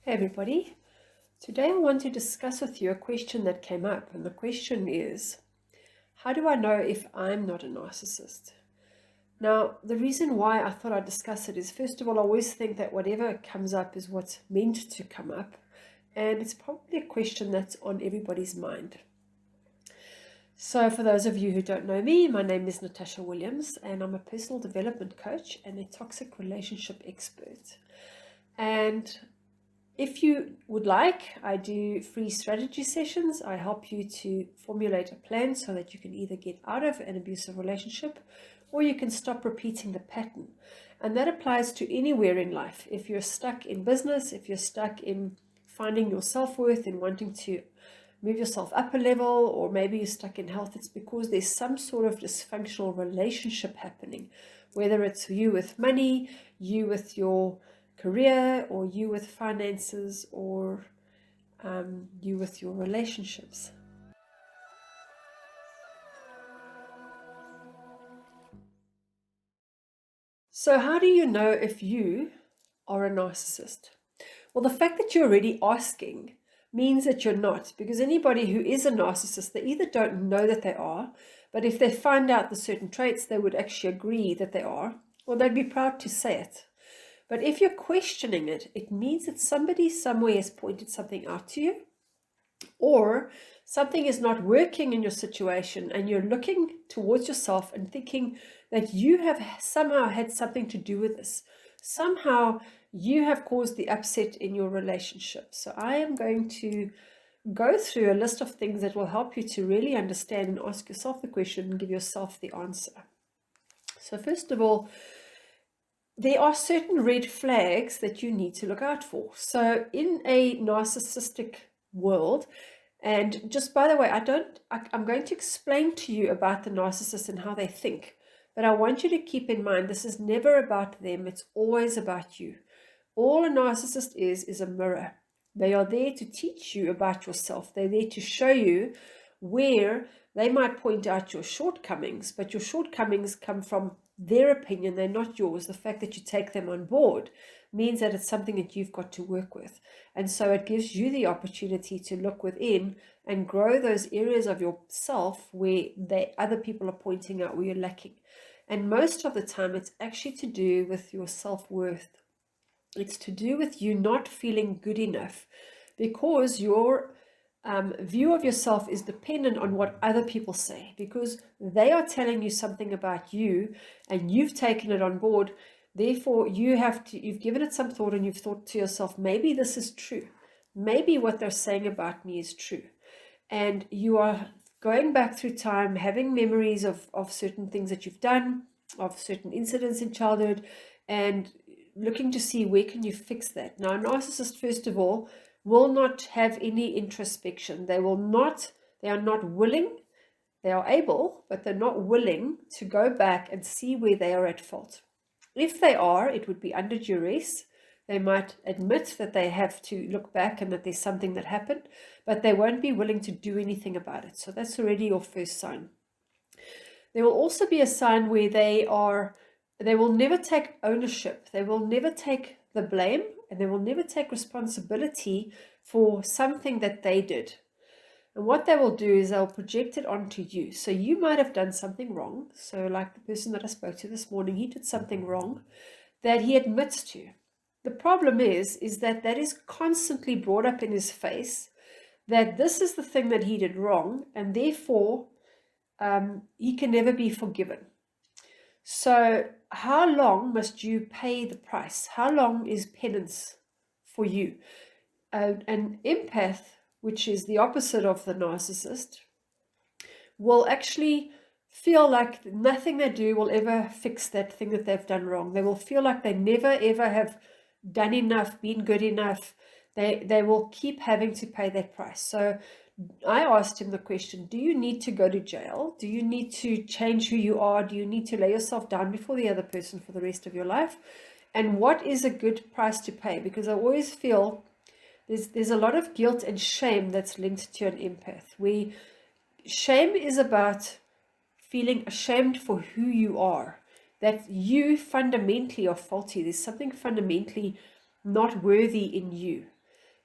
Hey everybody, today I want to discuss with you a question that came up, and the question is, how do I know if I'm not a narcissist? Now, the reason why I thought I'd discuss it is, first of all, I always think that whatever comes up is what's meant to come up, and it's probably a question that's on everybody's mind. So for those of you who don't know me, my name is Natasha Williams, and I'm a personal development coach and a toxic relationship expert. And if you would like, I do free strategy sessions. I help you to formulate a plan so that you can either get out of an abusive relationship or you can stop repeating the pattern. And that applies to anywhere in life. If you're stuck in business, if you're stuck in finding your self-worth and wanting to move yourself up a level, or maybe you're stuck in health, it's because there's some sort of dysfunctional relationship happening, whether it's you with money, you with your career, or you with finances, or you with your relationships. So how do you know if you are a narcissist? Well, the fact that you're already asking means that you're not, because anybody who is a narcissist, they either don't know that they are, but if they find out the certain traits, they would actually agree that they are, or they'd be proud to say it. But if you're questioning it, it means that somebody somewhere has pointed something out to you, or something is not working in your situation and you're looking towards yourself and thinking that you have somehow had something to do with this. Somehow you have caused the upset in your relationship. So I am going to go through a list of things that will help you to really understand and ask yourself the question and give yourself the answer. So first of all, there are certain red flags that you need to look out for. So in a narcissistic world, and just by the way, I'm going to explain to you about the narcissist and how they think, but I want you to keep in mind, this is never about them. It's always about you. All a narcissist is a mirror. They are there to teach you about yourself. They're there to show you where they might point out your shortcomings, but your shortcomings come from their opinion. They're not yours. The fact that you take them on board means that it's something that you've got to work with. And so it gives you the opportunity to look within and grow those areas of yourself where other people are pointing out where you're lacking. And most of the time, it's actually to do with your self-worth. It's to do with you not feeling good enough, because your view of yourself is dependent on what other people say, because they are telling you something about you and you've taken it on board. Therefore, you've given it some thought and you've thought to yourself, maybe this is true. Maybe what they're saying about me is true. And you are going back through time, having memories of certain things that you've done, of certain incidents in childhood, and looking to see where can you fix that. Now, a narcissist, first of all, will not have any introspection. They are not willing. They are able, but they're not willing to go back and see where they are at fault. If they are, it would be under duress. They might admit that they have to look back and that there's something that happened, but they won't be willing to do anything about it. So that's already your first sign. There will also be a sign where they will never take ownership. They will never take the blame, and they will never take responsibility for something that they did. And what they will do is they'll project it onto you. So you might have done something wrong. So like the person that I spoke to this morning, he did something wrong that he admits to. The problem is that is constantly brought up in his face, that this is the thing that he did wrong, and therefore he can never be forgiven. So how long must you pay the price? How long is penance for you? An empath, which is the opposite of the narcissist, will actually feel like nothing they do will ever fix that thing that they've done wrong. They will feel like they never ever have done enough, been good enough. They will keep having to pay that price. So I asked him the question, do you need to go to jail? Do you need to change who you are? Do you need to lay yourself down before the other person for the rest of your life? And what is a good price to pay? Because I always feel there's a lot of guilt and shame that's linked to an empath. Shame is about feeling ashamed for who you are, that you fundamentally are faulty. There's something fundamentally not worthy in you.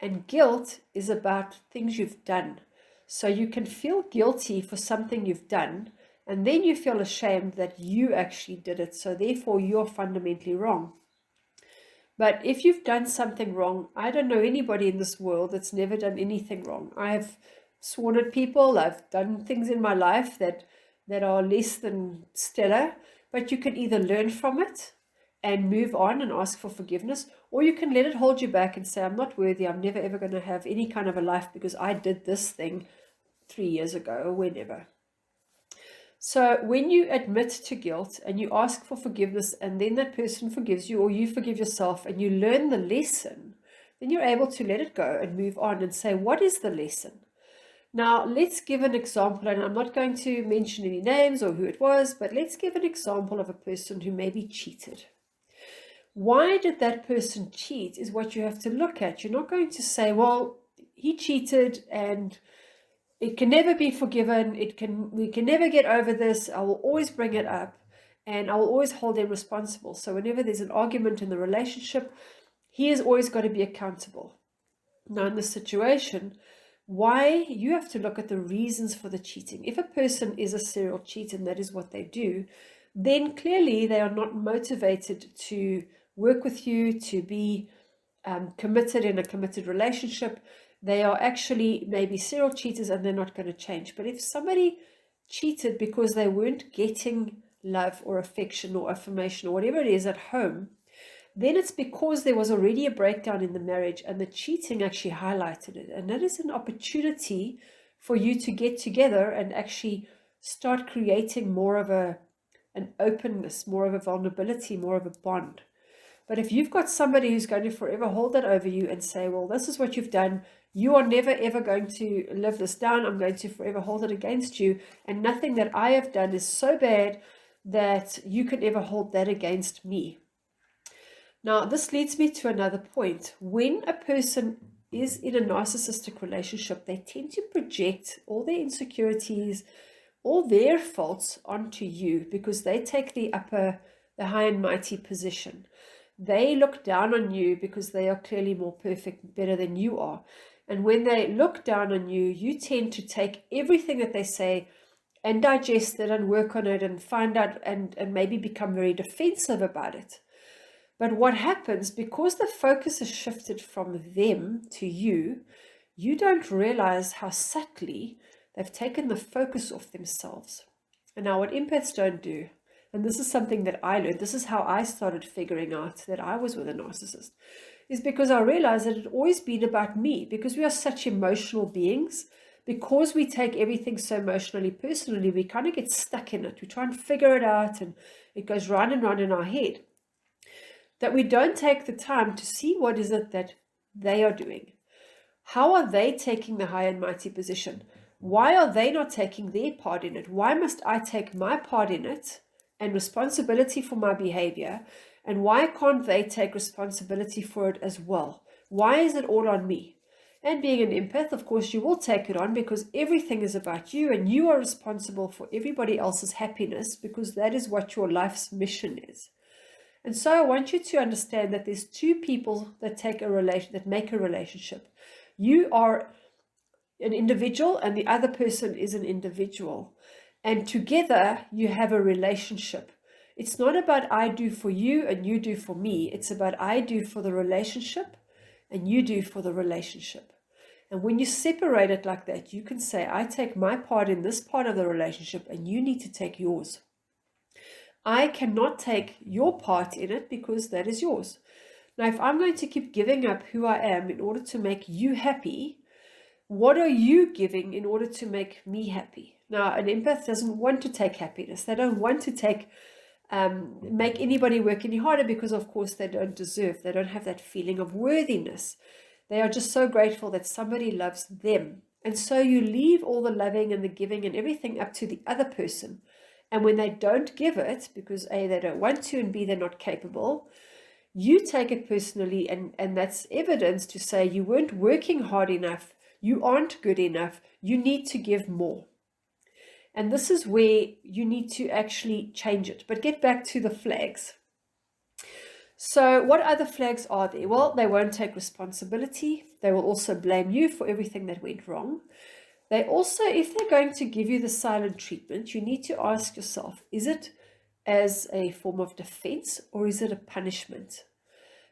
And guilt is about things you've done. So you can feel guilty for something you've done, and then you feel ashamed that you actually did it. So therefore, you're fundamentally wrong. But if you've done something wrong, I don't know anybody in this world that's never done anything wrong. I have sworn at people. I've done things in my life that are less than stellar. But you can either learn from it and move on and ask for forgiveness, or you can let it hold you back and say, I'm not worthy. I'm never ever going to have any kind of a life because I did this thing 3 years ago or whenever. So when you admit to guilt and you ask for forgiveness and then that person forgives you or you forgive yourself and you learn the lesson, then you're able to let it go and move on and say, what is the lesson? Now, let's give an example, and I'm not going to mention any names or who it was, but let's give an example of a person who maybe cheated. Why did that person cheat is what you have to look at. You're not going to say, well, he cheated and it can never be forgiven. We can never get over this. I will always bring it up and I will always hold him responsible. So whenever there's an argument in the relationship, he has always got to be accountable. Now in this situation, why you have to look at the reasons for the cheating. If a person is a serial cheat and that is what they do, then clearly they are not motivated to work with you, to be committed in a committed relationship. They are actually maybe serial cheaters and they're not going to change. But if somebody cheated because they weren't getting love or affection or affirmation or whatever it is at home, then it's because there was already a breakdown in the marriage and the cheating actually highlighted it. And that is an opportunity for you to get together and actually start creating more of an openness, more of a vulnerability, more of a bond. But if you've got somebody who's going to forever hold that over you and say, well, this is what you've done, you are never ever going to live this down, I'm going to forever hold it against you, and nothing that I have done is so bad that you can ever hold that against me. Now, this leads me to another point. When a person is in a narcissistic relationship, they tend to project all their insecurities, all their faults onto you because they take the high and mighty position. They look down on you because they are clearly more perfect, better than you are. And when they look down on you, you tend to take everything that they say and digest it and work on it and find out and maybe become very defensive about it. But what happens, because the focus has shifted from them to you, you don't realize how subtly they've taken the focus off themselves. And now what empaths don't do, and this is something that I learned, this is how I started figuring out that I was with a narcissist, is because I realized that it had always been about me, because we are such emotional beings, because we take everything so emotionally, personally, we kind of get stuck in it. We try and figure it out and it goes round and round in our head, that we don't take the time to see what is it that they are doing. How are they taking the high and mighty position? Why are they not taking their part in it? Why must I take my part in it and responsibility for my behavior? And why can't they take responsibility for it as well? Why is it all on me? And being an empath, of course, you will take it on because everything is about you and you are responsible for everybody else's happiness because that is what your life's mission is. And so I want you to understand that there's two people that make a relationship. You are an individual and the other person is an individual. And together you have a relationship. It's not about I do for you and you do for me. It's about I do for the relationship and you do for the relationship. And when you separate it like that, you can say, I take my part in this part of the relationship and you need to take yours. I cannot take your part in it because that is yours. Now, if I'm going to keep giving up who I am in order to make you happy, what are you giving in order to make me happy? Now, an empath doesn't want to take happiness. They don't want to make anybody work any harder because, of course, they don't deserve. They don't have that feeling of worthiness. They are just so grateful that somebody loves them. And so you leave all the loving and the giving and everything up to the other person. And when they don't give it, because A, they don't want to, and B, they're not capable, you take it personally, and that's evidence to say you weren't working hard enough, you aren't good enough, you need to give more. And this is where you need to actually change it. But get back to the flags. So what other flags are there? Well, they won't take responsibility. They will also blame you for everything that went wrong. They also, if they're going to give you the silent treatment, you need to ask yourself, is it as a form of defense or is it a punishment?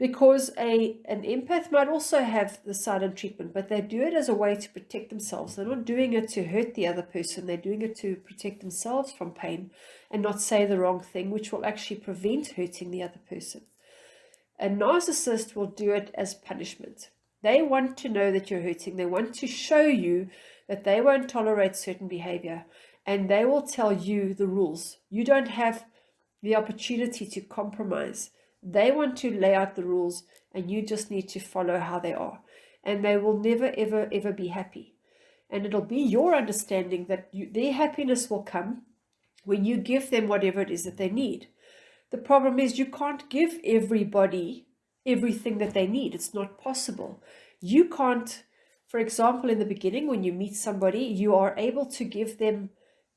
Because an empath might also have the silent treatment, but they do it as a way to protect themselves. They're not doing it to hurt the other person. They're doing it to protect themselves from pain and not say the wrong thing, which will actually prevent hurting the other person. A narcissist will do it as punishment. They want to know that you're hurting. They want to show you that they won't tolerate certain behavior, and they will tell you the rules. You don't have the opportunity to compromise. They want to lay out the rules, and you just need to follow how they are. And they will never, ever, ever be happy. And it'll be your understanding that their happiness will come when you give them whatever it is that they need. The problem is you can't give everybody everything that they need. It's not possible. You can't, for example, in the beginning, when you meet somebody, you are able to give them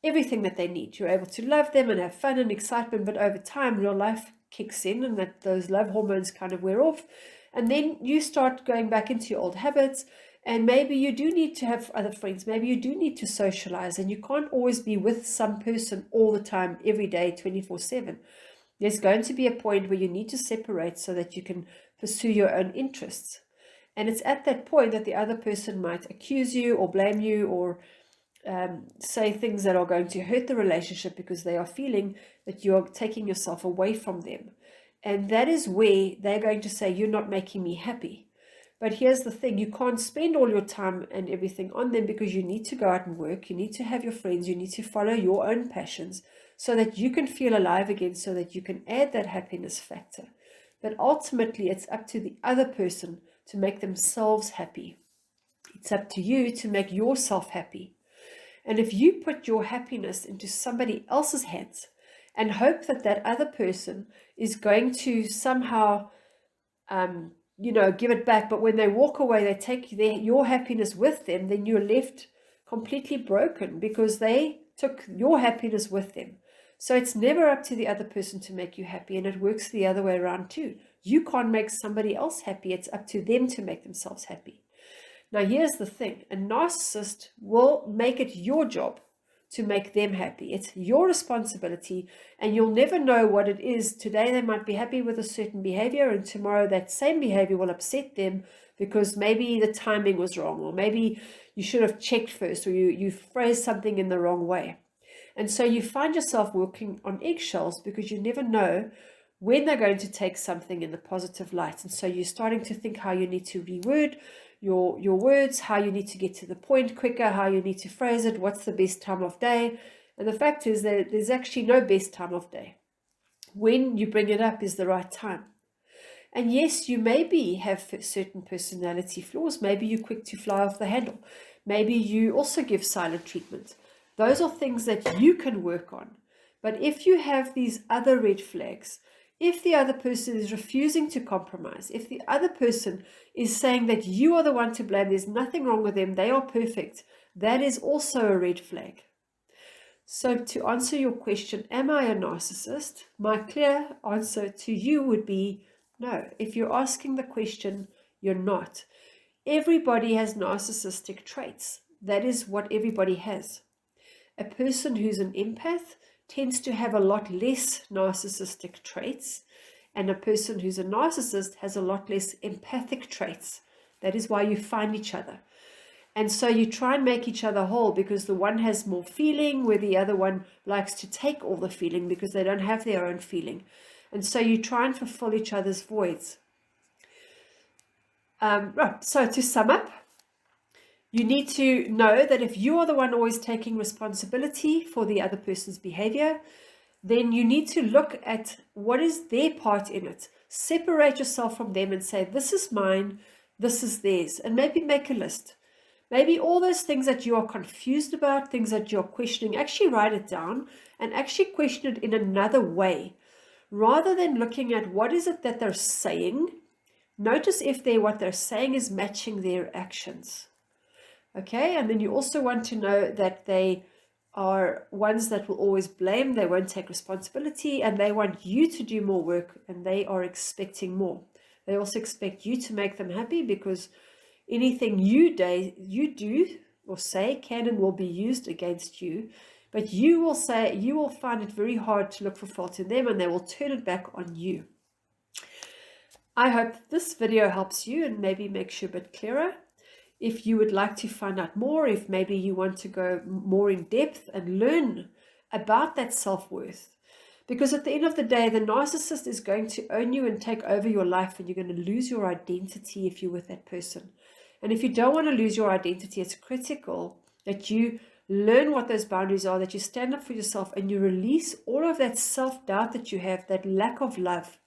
everything that they need. You're able to love them and have fun and excitement, but over time, real life kicks in and that those love hormones kind of wear off. And then you start going back into your old habits, and maybe you do need to have other friends. Maybe you do need to socialize, and you can't always be with some person all the time, every day, 24/7. There's going to be a point where you need to separate so that you can pursue your own interests. And it's at that point that the other person might accuse you or blame you or say things that are going to hurt the relationship because they are feeling that you're taking yourself away from them. And that is where they're going to say, you're not making me happy. But here's the thing, you can't spend all your time and everything on them because you need to go out and work. You need to have your friends. You need to follow your own passions so that you can feel alive again, so that you can add that happiness factor. But ultimately, it's up to the other person to make themselves happy. It's up to you to make yourself happy. And if you put your happiness into somebody else's hands and hope that that other person is going to somehow, give it back, but when they walk away, they take your happiness with them, then you're left completely broken because they took your happiness with them. So it's never up to the other person to make you happy, and it works the other way around too. You can't make somebody else happy. It's up to them to make themselves happy. Now, here's the thing. A narcissist will make it your job to make them happy. It's your responsibility, and you'll never know what it is. Today, they might be happy with a certain behavior, and tomorrow that same behavior will upset them because maybe the timing was wrong, or maybe you should have checked first, or you phrased something in the wrong way. And so you find yourself walking on eggshells because you never know when they're going to take something in the positive light. And so you're starting to think how you need to reword your words, how you need to get to the point quicker, how you need to phrase it, what's the best time of day. And the fact is that there's actually no best time of day. When you bring it up is the right time. And yes, you maybe have certain personality flaws. Maybe you're quick to fly off the handle. Maybe you also give silent treatment. Those are things that you can work on. But if you have these other red flags, if the other person is refusing to compromise, if the other person is saying that you are the one to blame, there's nothing wrong with them, they are perfect, that is also a red flag. So to answer your question, am I a narcissist? My clear answer to you would be no. If you're asking the question, you're not. Everybody has narcissistic traits. That is what everybody has. A person who's an empath tends to have a lot less narcissistic traits, and a person who's a narcissist has a lot less empathic traits. That is why you find each other. And so you try and make each other whole because the one has more feeling, where the other one likes to take all the feeling because they don't have their own feeling. And so you try and fulfill each other's voids. Right, so to sum up, you need to know that if you are the one always taking responsibility for the other person's behavior, then you need to look at what is their part in it. Separate yourself from them and say, this is mine, this is theirs. And maybe make a list. Maybe all those things that you are confused about, things that you're questioning, actually write it down and actually question it in another way. Rather than looking at what is it that they're saying, notice if what they're saying is matching their actions. Okay, and then you also want to know that they are ones that will always blame, they won't take responsibility, and they want you to do more work, and they are expecting more. They also expect you to make them happy, because anything you do or say can and will be used against you. But you will find it very hard to look for fault in them, and they will turn it back on you. I hope this video helps you and maybe makes you a bit clearer. If you would like to find out more, if maybe you want to go more in depth and learn about that self-worth, because at the end of the day, the narcissist is going to own you and take over your life, and you're going to lose your identity if you're with that person. And if you don't want to lose your identity, it's critical that you learn what those boundaries are, that you stand up for yourself, and you release all of that self-doubt that you have, that lack of love,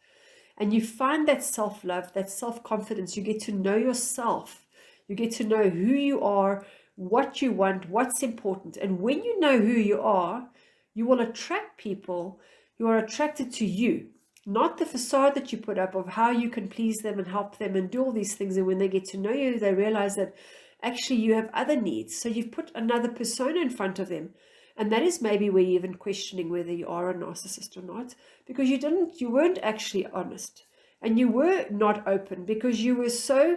and you find that self-love, that self-confidence. You get to know yourself. You get to know who you are, what you want, what's important. And when you know who you are, you will attract people who are attracted to you, not the facade that you put up of how you can please them and help them and do all these things. And when they get to know you, they realize that actually you have other needs. So you've put another persona in front of them. And that is maybe where you're even questioning whether you are a narcissist or not, because you weren't actually honest, and you were not open, because you were so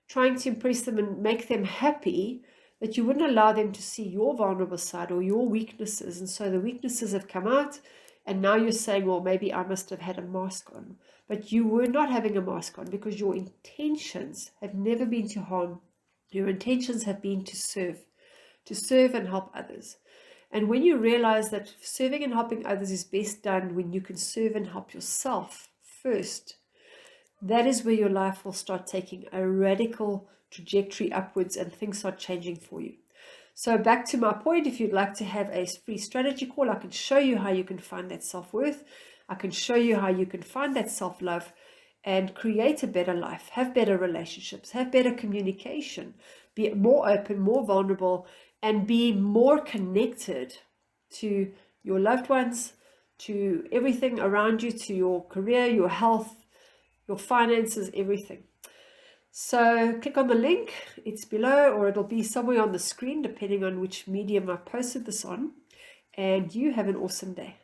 trying to impress them and make them happy that you wouldn't allow them to see your vulnerable side or your weaknesses. And so the weaknesses have come out, and now you're saying, well, maybe I must have had a mask on. But you were not having a mask on, because your intentions have never been to harm. Your intentions have been to serve and help others. And when you realize that serving and helping others is best done when you can serve and help yourself first, that is where your life will start taking a radical trajectory upwards, and things start changing for you. So back to my point, if you'd like to have a free strategy call, I can show you how you can find that self-worth. I can show you how you can find that self-love and create a better life, have better relationships, have better communication, be more open, more vulnerable, and be more connected to your loved ones, to everything around you, to your career, your health, your finances, everything. So click on the link, it's below, or it'll be somewhere on the screen depending on which medium I posted this on, and you have an awesome day.